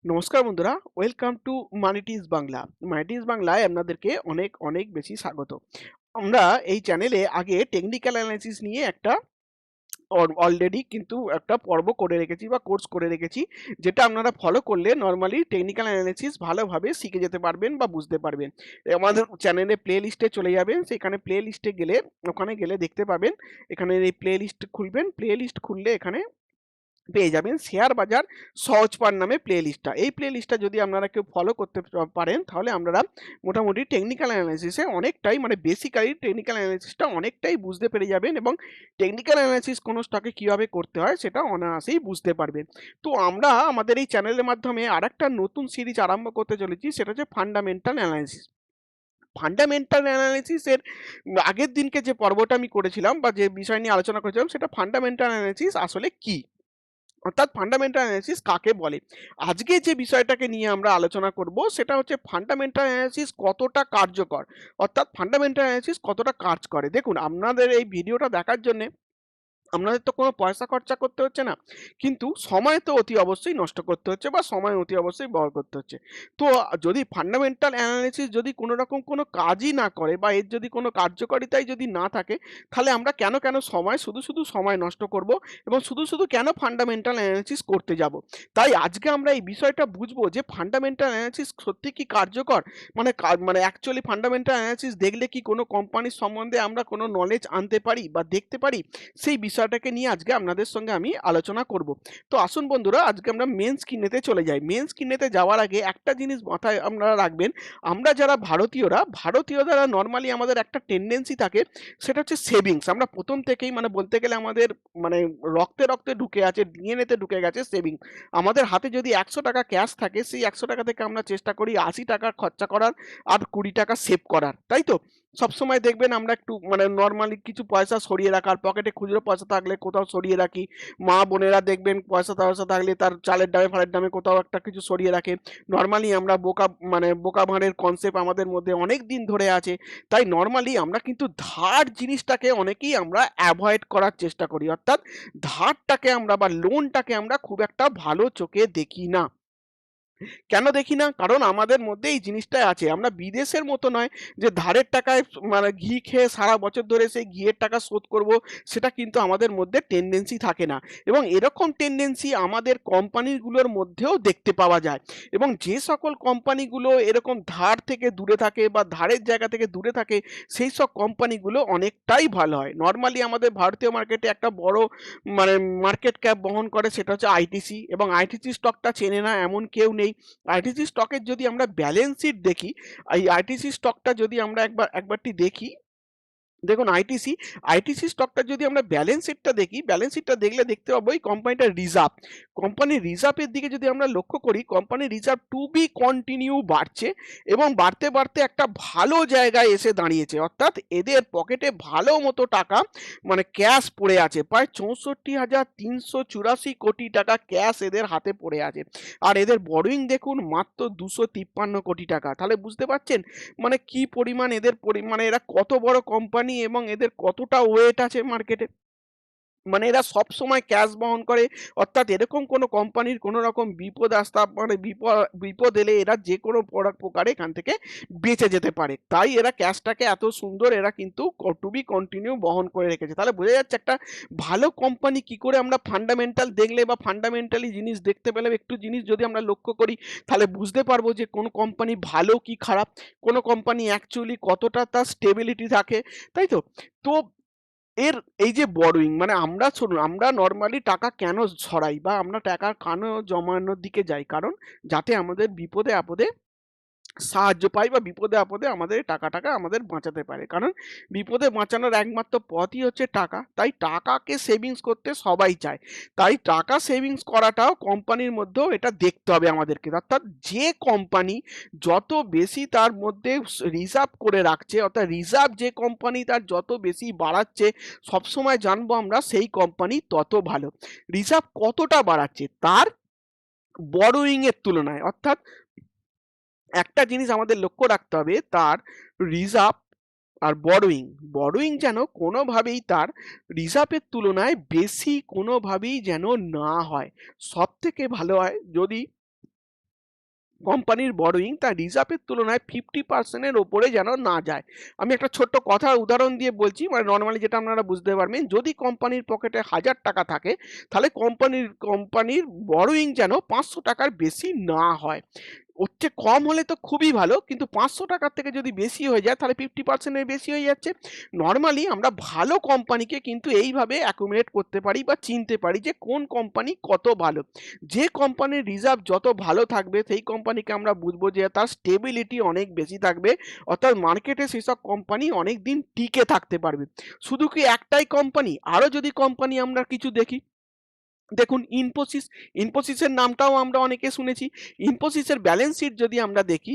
নমস্কার বন্ধুরা, welcome to মানিটিজ Bangla. মানিটিজ বাংলায় আপনাদেরকে অনেক অনেক বেশি স্বাগত। আমরা এই চ্যানেলে আগে টেকনিক্যাল অ্যানালাইসিস নিয়ে একটা অলরেডি কিন্তু একটা পর্ব করে রেখেছি বা কোর্স করে রেখেছি, যেটা আপনারা ফলো করলে নরমালি টেকনিক্যাল অ্যানালাইসিস ভালোভাবে শিখে যেতে পারবেন বা বুঝতে পারবেন। আমাদের চ্যানেলে প্লে লিস্টে চলে যাবেন, সেখানে প্লে লিস্টে গেলে ওখানে গেলে দেখতে পাবেন। এখানে এই প্লে লিস্ট খুলবেন, প্লে লিস্ট খুললে এখানে পেয়ে যাবেন শেয়ার বাজার সহজ পাঠ নামে প্লে লিস্টটা। এই প্লে লিস্টটা যদি আপনারা কেউ ফলো করতে পারেন, তাহলে আপনারা মোটামুটি টেকনিক্যাল অ্যানালাইসিসে অনেকটাই মানে বেসিক্যালি টেকনিক্যাল অ্যানালাইসিসটা অনেকটাই বুঝতে পেরে যাবেন, এবং টেকনিক্যাল অ্যানালাইসিস কোনো স্টকে কীভাবে করতে হয় সেটা অনায়াসেই বুঝতে পারবেন। তো আমরা আমাদের এই চ্যানেলের মাধ্যমে আরেকটা নতুন সিরিজ আরম্ভ করতে চলেছি, সেটা হচ্ছে ফান্ডামেন্টাল অ্যানালাইসিস। ফান্ডামেন্টাল অ্যানালিসিসের আগের দিনকে যে পর্বটা আমি করেছিলাম বা যে বিষয় নিয়ে আলোচনা করেছিলাম, সেটা ফান্ডামেন্টাল অ্যানালিসিস আসলে কি, অর্থাৎ ফান্ডামেন্টাল অ্যানালিসিস কাকে বলে। আজকে যে বিষয়টাকে নিয়ে আমরা আলোচনা করব, সেটা হচ্ছে ফান্ডামেন্টাল অ্যানালিসিস কতটা কার্যকর, অর্থাৎ ফান্ডামেন্টাল অ্যানালিসিস কতটা কাজ করে। দেখুন, আপনাদের এই ভিডিওটা দেখার জন্যে আপনাদের তো কোনো পয়সা খরচা করতে হচ্ছে না, কিন্তু সময় তো অতি অবশ্যই নষ্ট করতে হচ্ছে বা সময় অতি অবশ্যই ব্যবহার করতে হচ্ছে। তো যদি ফান্ডামেন্টাল অ্যানালিসিস যদি কোনো রকম কোনো কাজই না করে বা এর যদি কোনো কার্যকারিতাই যদি না থাকে, তাহলে আমরা কেন শুধু সময় নষ্ট করব এবং শুধু কেন ফান্ডামেন্টাল অ্যানালিসিস করতে যাব। তাই আজকে আমরা এই বিষয়টা বুঝবো যে ফান্ডামেন্টাল অ্যানালিসিস সত্যি কি কার্যকর, মানে অ্যাকচুয়ালি ফান্ডামেন্টাল অ্যানালিসিস দেখলে কি কোনো কোম্পানির সম্বন্ধে আমরা কোনো নলেজ আনতে পারি বা দেখতে পারি, সেই বিষয়টাকে নিয়ে আজকে আপনাদের সঙ্গে আমি আলোচনা করব। তো আসুন বন্ধুরা, আজকে আমরা মেন স্ক্রিনেতে চলে যাই। মেন স্ক্রিনেতে যাওয়ার আগে একটা জিনিস মাথায় আপনারা রাখবেন, আমরা যারা ভারতীয়রা নরমালি আমাদের একটা টেন্ডেন্সি থাকে, সেটা হচ্ছে সেভিংস। আমরা প্রথম থেকেই মানে বলতে গেলে আমাদের মানে রক্তে ঢুকে আছে, ডিএনএতে ঢুকে গেছে সেভিং। আমাদের হাতে যদি 100 টাকা ক্যাশ থাকে, সেই 100 টাকা থেকে আমরা চেষ্টা করি 80 টাকা খরচা করার আর 20 টাকা সেভ করার, তাই তো? সবসময় দেখবেন আমরা একটু মানে নরমালি কিছু পয়সা সরিয়ে রাখার, পকেটে খুচরো পয়সা থাকলে কোথাও সরিয়ে রাখি। মা বোনেরা দেখবেন পয়সা টয়সা থাকলে তার চালের ডাবে ফালের দামে কোথাও একটা কিছু সরিয়ে রাখে। নরমালি আমরা বোকা ভাঁড়ের কনসেপ্ট আমাদের মধ্যে অনেক দিন ধরে আছে। তাই নরমালি আমরা কিন্তু ধার জিনিসটাকে অনেকেই আমরা অ্যাভয়েড করার চেষ্টা করি, অর্থাৎ ধারটাকে আমরা বা লোনটাকে আমরা খুব একটা ভালো চোখে দেখি না। কেন দেখি না? কারণ আমাদের মধ্যে এই জিনিসটাই আছে। আমরা বিদেশের মতো নয় যে ধারের টাকায় মানে ঘি খেয়ে সারা বছর ধরে সেই ঘিয়ের টাকা শোধ করব, সেটা কিন্তু আমাদের মধ্যে টেনডেন্সি থাকে না। এবং এরকম টেনডেন্সি আমাদের কোম্পানিগুলোর মধ্যেও দেখতে পাওয়া যায়। এবং যে সকল কোম্পানিগুলো এরকম ধার থেকে দূরে থাকে বা ধারের জায়গা থেকে দূরে থাকে, সেই সব কোম্পানিগুলো অনেকটাই ভালো হয়। নরমালি আমাদের ভারতীয় মার্কেটে একটা বড় মানে মার্কেট ক্যাপ বহন করে, সেটা হচ্ছে আইটিসি, এবং আইটিসি স্টকটা চেনে না এমন কেউ নেই। আইটিসি স্টকের যদি আমরা ব্যালেন্স শিট দেখি, এই আইটিসি স্টকটা যদি আমরা একবারটি দেখি, দেখুন আইটিসি স্টকটা যদি আমরা ব্যালেন্স শিটটা দেখি, ব্যালেন্স শিটটা দেখলে দেখতে পাবো এই কোম্পানিটার রিজার্ভ, কোম্পানির রিজার্ভের দিকে যদি আমরা লক্ষ্য করি, কোম্পানির রিজার্ভ টু বি কন্টিনিউ বাড়ছে এবং বাড়তে একটা ভালো জায়গায় এসে দাঁড়িয়েছে, অর্থাৎ এদের পকেটে ভালো মতো টাকা মানে ক্যাশ পড়ে আছে। প্রায় 64,384 কোটি টাকা ক্যাশ এদের হাতে পড়ে আছে। আর এদের বরোয়িং দেখুন মাত্র 253 কোটি টাকা। তাহলে বুঝতে পারছেন মানে কি পরিমাণ এদের মানে এরা কত বড় কোম্পানি এবং এদের কতটা ওয়েট আছে মার্কেটে। মানে এরা সবসময় ক্যাশ বহন করে, অর্থাৎ এরকম কোনো কোম্পানির কোনো রকম বিপদ আসতা মানে বিপদ এলে এরা যে কোনো প্রকারে এখান থেকে বেঁচে যেতে পারে। তাই এরা ক্যাশটাকে এত সুন্দর এরা কিন্তু টু বি কন্টিনিউ বহন করে রেখেছে। তাহলে বোঝা যাচ্ছে একটা ভালো কোম্পানি কি করে আমরা ফান্ডামেন্টাল দেখলে বা ফান্ডামেন্টালি জিনিস দেখতে পেলে একটু জিনিস যদি আমরা লক্ষ্য করি, তাহলে বুঝতে পারবো যে কোন কোম্পানি ভালো কি খারাপ, কোন কোম্পানি অ্যাকচুয়ালি কতটা তার স্টেবিলিটি থাকে, তাই তো? তো এর এই যে বরোইং মানে আমরা শুনুন, আমরা নরমালি টাকা কেন ছড়াই বা আমরা টাকা কেন জমানোর দিকে যাই, কারণ যাতে আমাদের বিপদে আপদে সাহায্য পাই বা বিপদে আপদে আমাদের টাকাটাকে আমাদের বাঁচাতে পারে। কারণ বিপদে বাঁচানোর একমাত্র পথই হচ্ছে টাকা। তাই টাকাকে সেভিংস করতে সবাই চায়। তাই টাকা সেভিংস করাটাও কোম্পানির মধ্যেও এটা দেখতে হবে আমাদেরকে। অর্থাৎ যে কোম্পানি যত বেশি তার মধ্যে রিজার্ভ করে রাখছে, অর্থাৎ রিজার্ভ যে কোম্পানি তার যত বেশি বাড়াচ্ছে, সবসময় জানবো আমরা সেই কোম্পানি তত ভালো। রিজার্ভ কতটা বাড়াচ্ছে তার বরোইং এর তুলনায়, অর্থাৎ একটা জিনিস আমাদের লক্ষ্য রাখতে হবে, তার রিজার্ভ আর বরোইং যেন কোনোভাবেই তার রিজার্ভের তুলনায় বেশি কোনোভাবেই যেন না হয়। সব থেকে ভালো হয় যদি কোম্পানির বরোয়িং তার রিজার্ভের তুলনায় 50% এর ওপরে যেন না যায়। আমি একটা ছোট্ট কথার উদাহরণ দিয়ে বলছি, মানে নর্মালি যেটা আপনারা বুঝতে পারবেন, যদি কোম্পানির পকেটে 1000 টাকা থাকে, তাহলে কোম্পানির বরোয়িং যেন 500 টাকার বেশি না হয়। ওর চেয়ে কম হলে তো খুবই ভালো, কিন্তু 500 টাকার থেকে যদি বেশি হয়ে যায় তাহলে 50% এর বেশি হয়ে যাচ্ছে। নর্মালি আমরা ভালো কোম্পানিকে কিন্তু এইভাবে অ্যাকুমুলেট করতে পারি বা চিনতে পারি যে কোন কোম্পানি কত ভালো। যে কোম্পানির রিজার্ভ যত ভালো থাকবে সেই কোম্পানিকে আমরা বুঝবো যে তার স্টেবিলিটি অনেক বেশি থাকবে, অর্থাৎ মার্কেটে সেসব কোম্পানি অনেক দিন টিকে থাকতে পারবে। শুধু কি একটাই কোম্পানি, আরো যদি কোম্পানি আমরা কিছু দেখি, দেখুন ইনফোসিসের নামটাও আমরা অনেকে শুনেছি। ইনফোসিসের ব্যালেন্স শিট যদি আমরা দেখি,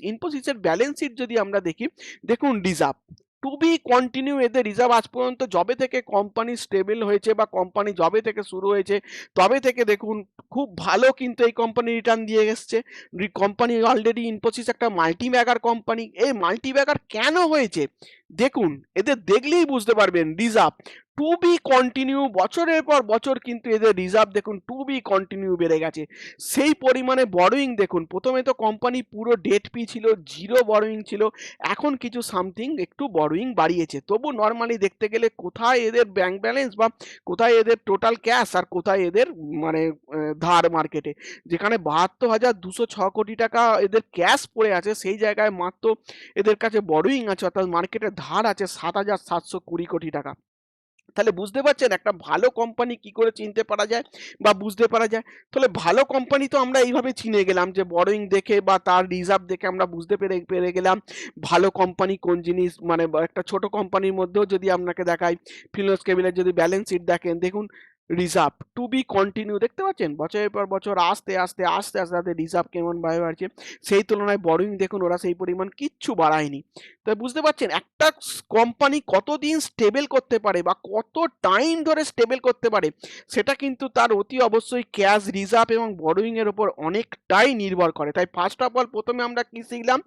ইনফোসিসের ব্যালেন্স শিট যদি আমরা দেখি, দেখুন রিজার্ভ টু বি কন্টিনিউ, এদের রিজার্ভ আজ পর্যন্ত যবে থেকে কোম্পানি স্টেবল হয়েছে বা কোম্পানি যবে থেকে শুরু হয়েছে তবে থেকে দেখুন খুব ভালো কিন্তু এই কোম্পানি রিটার্ন দিয়ে এসছে। কোম্পানি অলরেডি ইনফোসিস একটা মাল্টি ব্যাগার কোম্পানি। এই মাল্টি ব্যাগার কেন হয়েছে দেখুন, এদের দেখলেই বুঝতে পারবেন। রিজার্ভ টু বি কন্টিনিউ, বছরের পর বছর কিন্তু এদের রিজার্ভ দেখুন টু বি কন্টিনিউ বেড়ে গেছে। সেই পরিমাণে বরোয়িং দেখুন, প্রথমে তো কোম্পানি পুরো ডেট ফ্রি ছিল, জিরো বরোয়িং ছিল, এখন কিছু সামথিং একটু বরোয়িং বাড়িয়েছে। তবু নর্মালি দেখতে গেলে কোথায় এদের ব্যাংক ব্যালেন্স বা কোথায় এদের টোটাল ক্যাশ আর কোথায় এদের মানে ধার মার্কেটে, যেখানে 72,206 কোটি টাকা এদের ক্যাশ পড়ে আছে, সেই জায়গায় মাত্র এদের কাছে বরোয়িং আছে, অর্থাৎ মার্কেটে ধার আছে 7,720 কোটি টাকা। তাহলে বুঝতে পারছেন একটা ভালো কোম্পানি কি করে চিনতে পারা যায় বা বুঝতে পারা যায়। তাহলে ভালো কোম্পানি তো আমরা এইভাবে চিনে গেলাম যে বরোয়িং দেখে বা তার রিজার্ভ দেখে আমরা বুঝতে পেরে পেরে গেলাম ভালো কোম্পানি কোন জিনিস। মানে একটা ছোট কোম্পানির মধ্যেও যদি আপনাকে দেখাই, ফিনোস কেবিলের যদি ব্যালেন্স শিট দেখেন, দেখুন রিজার্ভ টু বি কন্টিনিউ, দেখতে পাচ্ছেন বছরের পর বছর আস্তে আস্তে আস্তে আস্তে তাদের রিজার্ভ কেমন ভাবে বাড়ছে। সেই তুলনায় বরোয়িং দেখুন ওরা সেই পরিমাণ কিচ্ছু বাড়ায়নি। তাই বুঝতে পারছেন একটা কোম্পানি কতদিন স্টেবল করতে পারে বা কত টাইম ধরে স্টেবল করতে পারে, সেটা কিন্তু তার অতি অবশ্যই ক্যাশ রিজার্ভ এবং বরোয়িং এর উপর অনেকটাই নির্ভর করে। তাই ফার্স্ট অফ অল প্রথমে আমরা কি শিখলাম,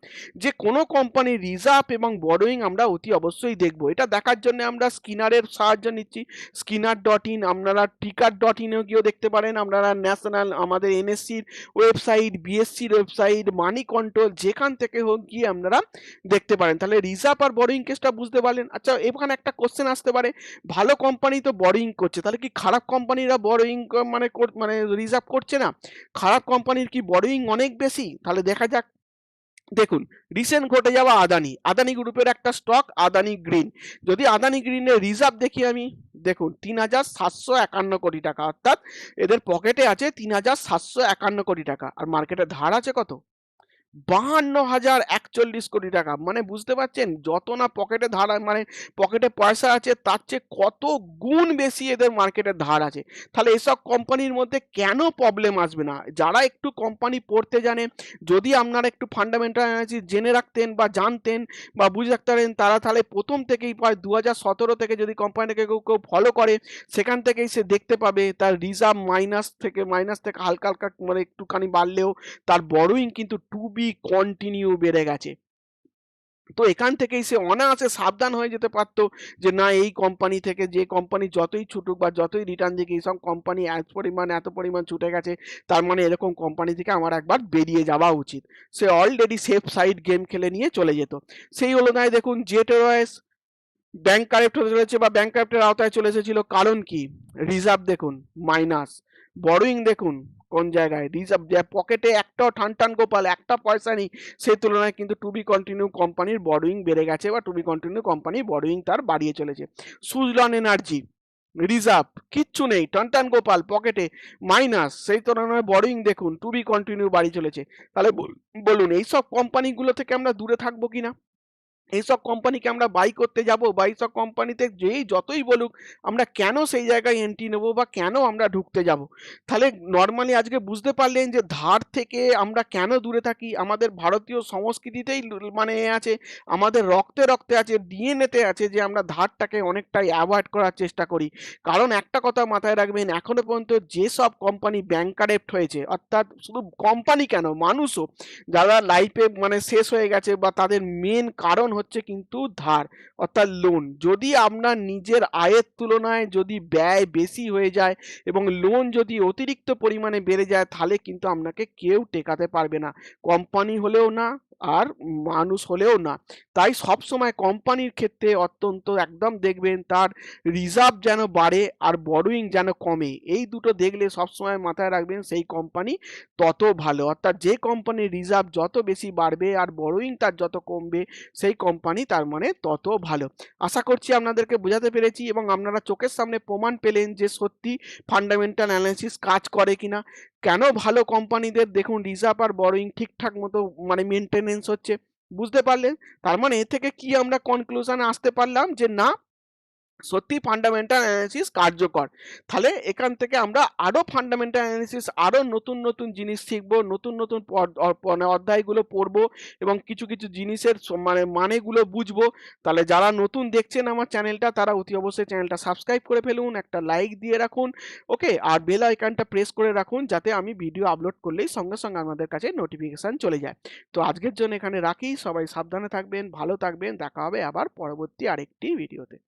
যে কোনো কোম্পানির রিজার্ভ এবং বরোয়িং আমরা অতি অবশ্যই দেখব। এটা দেখার জন্য আমরা স্কিনারের সাহায্য নিচ্ছি। স্কিনার.in, আপনারা টিকার.inও গিয়েও দেখতে পারেন, আপনারা ন্যাশনাল আমাদের এনএসসির ওয়েবসাইট, বিএসসির ওয়েবসাইট, মানি কন্ট্রোল, যেখান থেকে হোক গিয়ে আপনারা দেখতে পারেন। তাহলে রিজার্ভ আর বরোয়িং কেসটা বুঝতে পারলেন। আচ্ছা, এখানে একটা কোশ্চেন আসতে পারে, ভালো কোম্পানি তো বরোয়িং করছে, তাহলে কি খারাপ কোম্পানিরা বরোয়িং মানে রিজার্ভ করছে না? খারাপ কোম্পানির কি বরোয়িং অনেক বেশি? তাহলে দেখা যাক। দেখুন রিসেন্ট ঘটে যাওয়া আদানি গ্রুপের একটা স্টক আদানি গ্রিন, যদি আদানি গ্রিনের রিজার্ভ দেখি আমি, দেখুন 3,751 কোটি টাকা, অর্থাৎ এদের পকেটে আছে 3,751 কোটি টাকা, আর মার্কেটে ধার আছে কত? 52,041 কোটি টাকা। মানে বুঝতে পারছেন যত না পকেটে ধার মানে পকেটে পয়সা আছে তার চেয়ে কত গুণ বেশি এদের মার্কেটে ধার আছে। তাহলে এসব কোম্পানির মধ্যে কেন প্রবলেম আসবে না? যারা একটু কোম্পানি পড়তে জানে, যদি আপনারা একটু ফান্ডামেন্টাল অ্যানালিসিস জেনে রাখতেন বা জানতেন বা বুঝে রাখতে পারেন, তারা তাহলে প্রথম থেকেই প্রায় 2017 থেকে যদি কোম্পানিটাকে কেউ কেউ ফলো করে, সেখান থেকেই সে দেখতে পাবে তার রিজার্ভ মাইনাস থেকে হালকা হালকা মানে একটুখানি বাড়লেও তার বরোয়িং কিন্তু টু বি কন্টিনিউ বেড়ে গেছে। তো এখান থেকেই সে অনায়াসে সাবধান হয়ে যেতে পারতো যে না, এই কোম্পানি থেকে, যে কোম্পানি যতই ছুটুক বা যতই রিটার্ন দিক, এইসব কোম্পানি এত পরিমাণ ছুটে গেছে, তার মানে এরকম কোম্পানি থেকে আমার একবার বেরিয়ে যাওয়া উচিত। সে অলরেডি সেফ সাইড গেম খেলে নিয়ে চলে যেত। সেই হলো নয়, দেখুন জেট এয়ারওয়েজ ব্যাংক কারেক্ট হতে চলেছে বা ব্যাংক কারেক্টের আওতায় চলে এসেছিল, কারণ কি? রিজার্ভ দেখুন মাইনাস, বরোয়িং দেখুন কোন জায়গায়, রিজার্ভ পকেটে একটাও ঠান গোপাল একটা পয়সা নেই, সেই তুলনায় কিন্তু টু বি কন্টিনিউ কোম্পানির বরোয়িং বেড়ে গেছে বা টু বি কন্টিনিউ কোম্পানির বরোয়িং তার বাড়িয়ে চলেছে। সুজলন এনার্জি রিজার্ভ কিচ্ছু নেই, টান গোপাল পকেটে মাইনাস, সেই তুলনায় বরোয়িং দেখুন টু বি কন্টিনিউ বাড়িয়ে চলেছে। তাহলে বলুন এইসব কোম্পানিগুলো থেকে আমরা দূরে থাকবো কিনা? এইসব কোম্পানিকে আমরা বাই করতে যাব বা এইসব কোম্পানিতে যেই যতই বলুক আমরা কেন সেই জায়গায় এন্ট্রি নেব বা কেন আমরা ঢুকতে যাব? তাহলে নর্মালি আজকে বুঝতে পারলেন যে ধার থেকে আমরা কেন দূরে থাকি। আমাদের ভারতীয় সংস্কৃতিতেই মানে আছে, আমাদের রক্তে রক্তে আছে, ডিএনএতে আছে যে আমরা ধারটাকে অনেকটাই অ্যাভয়েড করার চেষ্টা করি। কারণ একটা কথা মাথায় রাখবেন, এখনো পর্যন্ত যেসব কোম্পানি ব্যাংকারেপ্ট হয়েছে, অর্থাৎ শুধু কোম্পানি কেন মানুষও যারা লাইফে মানে শেষ হয়ে গেছে বা তাদের মেন কারণ হচ্ছে কিন্তু ধার অর্থাৎ লোন। যদি আপনার নিজের আয়ের তুলনায় যদি ব্যয় বেশি হয়ে যায় এবং লোন যদি অতিরিক্ত পরিমাণে বেড়ে যায় তাহলে কিন্তু আপনাকে কেউ টেকাতে পারবে না। কোম্পানি হলেও না আর মানুষ হলেও না। তাই সবসময় কোম্পানির ক্ষেত্রে অত্যন্ত একদম দেখবেন তার রিজার্ভ যেন বাড়ে আর বরোইং যেন কমে। এই দুটো দেখলে সবসময় মাথায় রাখবেন সেই কোম্পানি তত ভালো। অর্থাৎ যে কোম্পানির রিজার্ভ যত বেশি বাড়বে আর বরোইং তার যত কমবে সেই কোম্পানি তার মানে তত ভালো। আশা করছি আপনাদেরকে বোঝাতে পেরেছি এবং আপনারা চোখের সামনে প্রমাণ পেলেন যে সত্যি ফান্ডামেন্টাল অ্যানালিসিস কাজ করে কিনা। কেন ভালো কোম্পানিদের দেখুন রিজার্ভ আর বরোইং ঠিকঠাক মতো মানে মেনটেনেন্স হচ্ছে। বুঝতে পারলেন? তার মানে এ থেকে কি আমরা কনক্লুশনে আসতে পারলাম যে না সত্যি ফান্ডামেন্টাল অ্যানালিসিস কার্যকর। তাহলে এখান থেকে আমরা আরো ফান্ডামেন্টাল অ্যানালিসিস আরো নতুন, নতুন জিনিস শিখবো, নতুন, নতুন মানে অধ্যায়গুলো পড়বো এবং কিছু, কিছু জিনিসের মানে মানেগুলো বুঝবো। তাহলে যারা নতুন দেখছেন আমার চ্যানেলটা তারা অতি অবশ্যই চ্যানেলটা সাবস্ক্রাইব করে ফেলুন, একটা লাইক দিয়ে রাখুন, ওকে? আর বেল আইকনটা প্রেস করে রাখুন যাতে আমি ভিডিও আপলোড করলেই সঙ্গে, সঙ্গে আমাদের কাছে নোটিফিকেশন চলে যায়। তো আজকের জন্য এখানে রাখি। সবাই সাবধানে থাকবেন, ভালো থাকবেন। দেখা হবে আবার পরবর্তী আরেকটি ভিডিওতে।